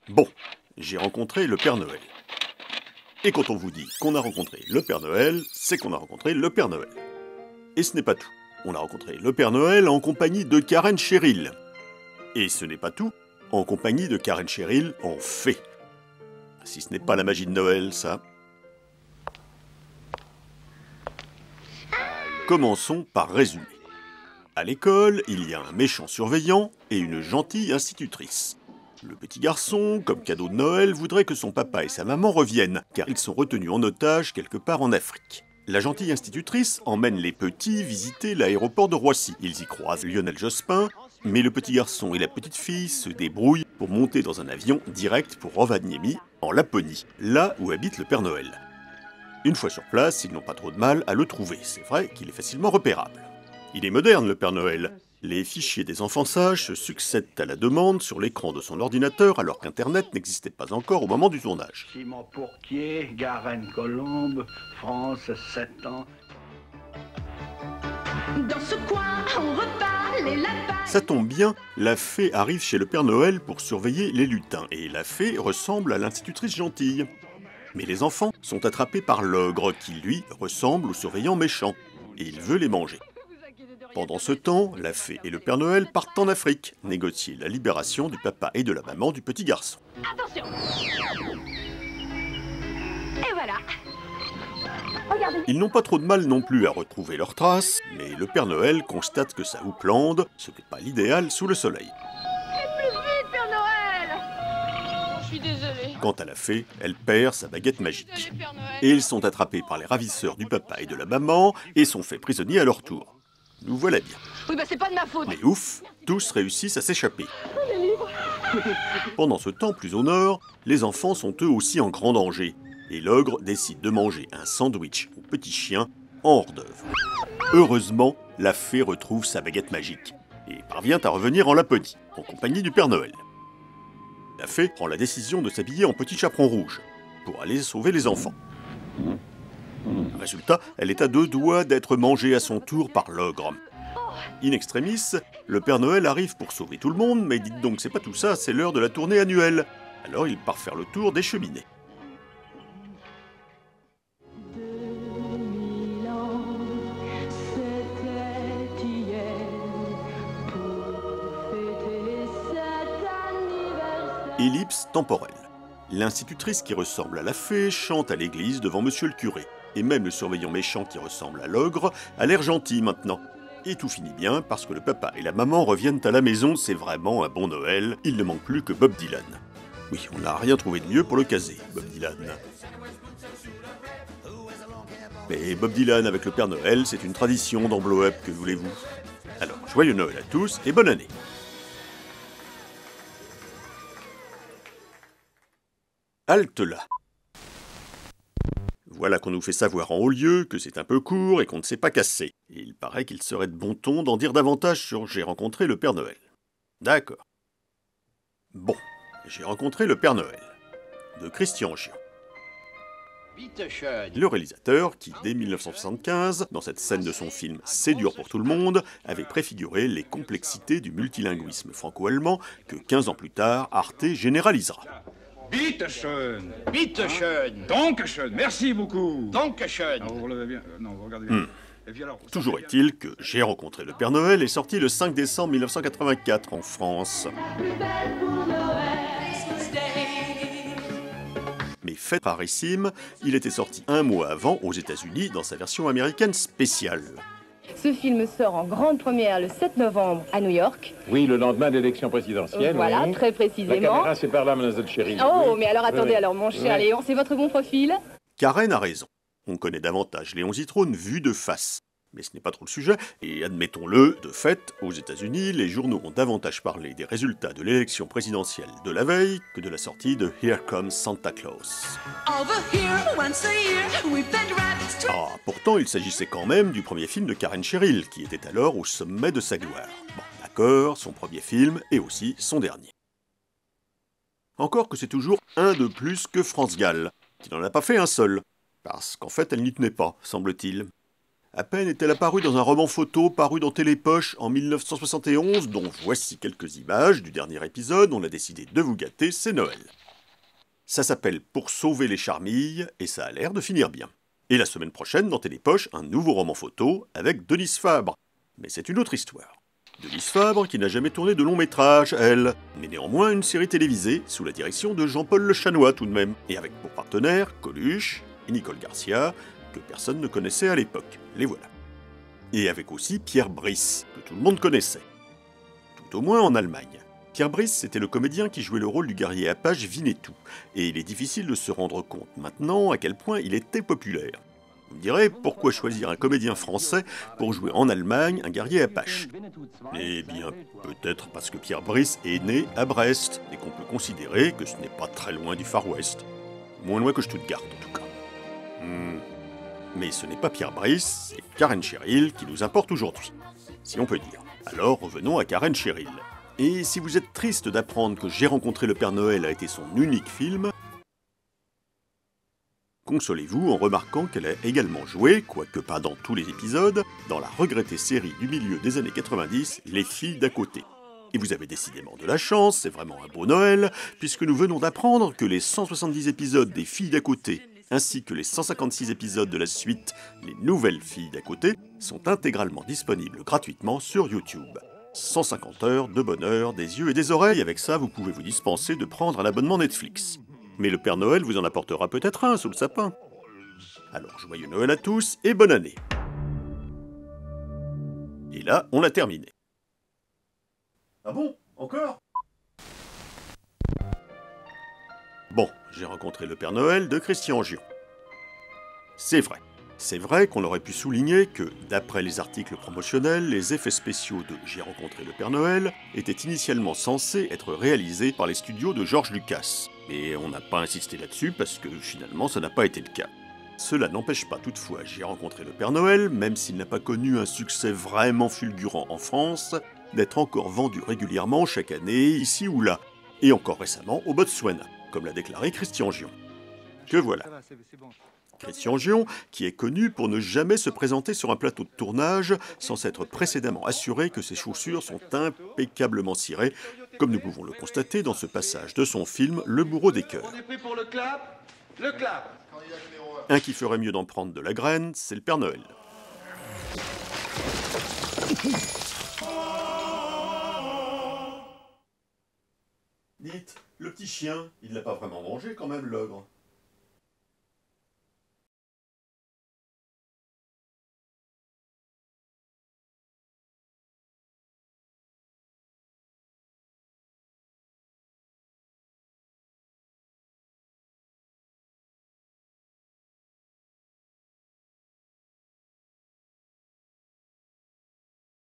Bon, j'ai rencontré le Père Noël. Et quand on vous dit qu'on a rencontré le Père Noël, c'est qu'on a rencontré le Père Noël. Et ce n'est pas tout. On a rencontré le Père Noël en compagnie de Karen Cheryl. Et ce n'est pas tout, en compagnie de Karen Cheryl en fée. Si ce n'est pas la magie de Noël, ça. Commençons par résumer. À l'école, il y a un méchant surveillant et une gentille institutrice. Le petit garçon, comme cadeau de Noël, voudrait que son papa et sa maman reviennent, car ils sont retenus en otage quelque part en Afrique. La gentille institutrice emmène les petits visiter l'aéroport de Roissy. Ils y croisent Lionel Jospin, mais le petit garçon et la petite fille se débrouillent pour monter dans un avion direct pour Rovaniemi, en Laponie, là où habite le Père Noël. Une fois sur place, ils n'ont pas trop de mal à le trouver, c'est vrai qu'il est facilement repérable. Il est moderne, le Père Noël. Les fichiers des enfants sages se succèdent à la demande sur l'écran de son ordinateur alors qu'Internet n'existait pas encore au moment du tournage. Simon Pourquier, Garenne Colombe, France, 7 ans. Dans ce coin, on repart les lapins. Ça tombe bien, la fée arrive chez le Père Noël pour surveiller les lutins, et la fée ressemble à l'institutrice gentille. Mais les enfants sont attrapés par l'ogre qui, lui, ressemble au surveillant méchant, et il veut les manger. Pendant ce temps, la fée et le Père Noël partent en Afrique, négocier la libération du papa et de la maman du petit garçon. Attention. Et voilà. Regardez. Ils n'ont pas trop de mal non plus à retrouver leurs traces, mais le Père Noël constate que ça houppelande, ce n'est pas l'idéal sous le soleil. Plus vite, Père Noël. Je suis désolée. Quant à la fée, elle perd sa baguette magique. Désolée, Père Noël. Et ils sont attrapés par les ravisseurs du papa et de la maman, et sont faits prisonniers à leur tour. Nous voilà bien. Oui, bah c'est pas de ma faute. Mais ouf, tous réussissent à s'échapper. Pendant ce temps, plus au nord, les enfants sont eux aussi en grand danger, et l'ogre décide de manger un sandwich au petit chien en hors d'œuvre. Heureusement, la fée retrouve sa baguette magique, et parvient à revenir en Laponie, en compagnie du Père Noël. La fée prend la décision de s'habiller en petit chaperon rouge, pour aller sauver les enfants. Résultat, elle est à 2 doigts d'être mangée à son tour par l'ogre. In extremis, le Père Noël arrive pour sauver tout le monde, mais dites donc, c'est pas tout ça, c'est l'heure de la tournée annuelle. Alors il part faire le tour des cheminées. 2000 ans, c'était hier pour fêter cet anniversaire. Ellipse temporelle. L'institutrice qui ressemble à la fée chante à l'église devant monsieur le curé. Et même le surveillant méchant qui ressemble à l'ogre a l'air gentil maintenant. Et tout finit bien parce que le papa et la maman reviennent à la maison, c'est vraiment un bon Noël, il ne manque plus que Bob Dylan. Oui, on n'a rien trouvé de mieux pour le caser, Bob Dylan. Mais Bob Dylan avec le Père Noël, c'est une tradition dans Blow Up, que voulez-vous? Alors, joyeux Noël à tous et bonne année. Halte là. Voilà qu'on nous fait savoir en haut lieu que c'est un peu court et qu'on ne sait pas casser. Et il paraît qu'il serait de bon ton d'en dire davantage sur J'ai rencontré le Père Noël. D'accord. Bon, J'ai rencontré le Père Noël, de Christian Gian. Le réalisateur qui, dès 1975, dans cette scène de son film C'est dur pour tout le monde, avait préfiguré les complexités du multilinguisme franco-allemand que 15 ans plus tard, Arte généralisera. Bitteschön, bitteschön, dankeschön, merci beaucoup. Dankeschön. Vous relevez bien, non, vous regardez bien. Et puis alors, Toujours est-il que J'ai rencontré le Père Noël est sorti le 5 décembre 1984 en France. Mais fait rarissime, il était sorti un mois avant aux États-Unis dans sa version américaine spéciale. Ce film sort en grande première le 7 novembre à New York. Oui, le lendemain de l'élection présidentielle. Voilà, oui. très La précisément. caméra, c'est par là, mademoiselle Cheryl. Oh, Oui. mais alors attendez, Oui. alors mon cher Oui. Léon, c'est votre bon profil? Karen a raison. On connaît davantage Léon Zitrone vu de face. Mais ce n'est pas trop le sujet, et admettons-le, de fait, aux États-Unis, les journaux ont davantage parlé des résultats de l'élection présidentielle de la veille que de la sortie de Here Comes Santa Claus. Ah, pourtant il s'agissait quand même du premier film de Karen Cheryl, qui était alors au sommet de sa gloire. Bon, d'accord, son premier film, et aussi son dernier. Encore que c'est toujours un de plus que France Gall, qui n'en a pas fait un seul, parce qu'en fait elle n'y tenait pas, semble-t-il. À peine est-elle apparue dans un roman photo paru dans Télépoche en 1971, dont voici quelques images du dernier épisode, on a décidé de vous gâter, c'est Noël. Ça s'appelle Pour sauver les charmilles, et ça a l'air de finir bien. Et la semaine prochaine, dans Télépoche, un nouveau roman photo avec Denise Fabre. Mais c'est une autre histoire. Denise Fabre qui n'a jamais tourné de long métrage, elle, mais néanmoins une série télévisée sous la direction de Jean-Paul Le Chanois tout de même, et avec pour partenaires Coluche et Nicole Garcia, que personne ne connaissait à l'époque, les voilà. Et avec aussi Pierre Brice, que tout le monde connaissait. Tout au moins en Allemagne. Pierre Brice, c'était le comédien qui jouait le rôle du guerrier apache Winnetou, et il est difficile de se rendre compte maintenant à quel point il était populaire. Vous me direz, pourquoi choisir un comédien français pour jouer en Allemagne un guerrier apache? Eh bien, peut-être parce que Pierre Brice est né à Brest, et qu'on peut considérer que ce n'est pas très loin du Far West. Moins loin que Stuttgart, en tout cas. Mais ce n'est pas Pierre Brice, c'est Karen Cheryl qui nous importe aujourd'hui, si on peut dire. Alors revenons à Karen Cheryl. Et si vous êtes triste d'apprendre que J'ai rencontré le Père Noël a été son unique film, consolez-vous en remarquant qu'elle a également joué, quoique pas dans tous les épisodes, dans la regrettée série du milieu des années 90, Les filles d'à côté. Et vous avez décidément de la chance, c'est vraiment un beau Noël, puisque nous venons d'apprendre que les 170 épisodes des filles d'à côté, ainsi que les 156 épisodes de la suite, les nouvelles filles d'à côté, sont intégralement disponibles gratuitement sur YouTube. 150 heures de bonheur, des yeux et des oreilles, avec ça vous pouvez vous dispenser de prendre un abonnement Netflix. Mais le Père Noël vous en apportera peut-être un sous le sapin. Alors joyeux Noël à tous et bonne année. Et là, on l'a terminé. Ah bon? Encore? Bon, J'ai rencontré le Père Noël de Christian Gion. C'est vrai. C'est vrai qu'on aurait pu souligner que, d'après les articles promotionnels, les effets spéciaux de J'ai rencontré le Père Noël étaient initialement censés être réalisés par les studios de George Lucas. Mais on n'a pas insisté là-dessus parce que finalement ça n'a pas été le cas. Cela n'empêche pas toutefois J'ai rencontré le Père Noël, même s'il n'a pas connu un succès vraiment fulgurant en France, d'être encore vendu régulièrement chaque année, ici ou là, et encore récemment au Botswana, comme l'a déclaré Christian Gion. Que voilà. Christian Gion, qui est connu pour ne jamais se présenter sur un plateau de tournage sans s'être précédemment assuré que ses chaussures sont impeccablement cirées, comme nous pouvons le constater dans ce passage de son film Le bourreau des cœurs. On est pris pour le clap. Le clap. Un qui ferait mieux d'en prendre de la graine, c'est le Père Noël. Dites, le petit chien, il l'a pas vraiment mangé quand même, l'ogre.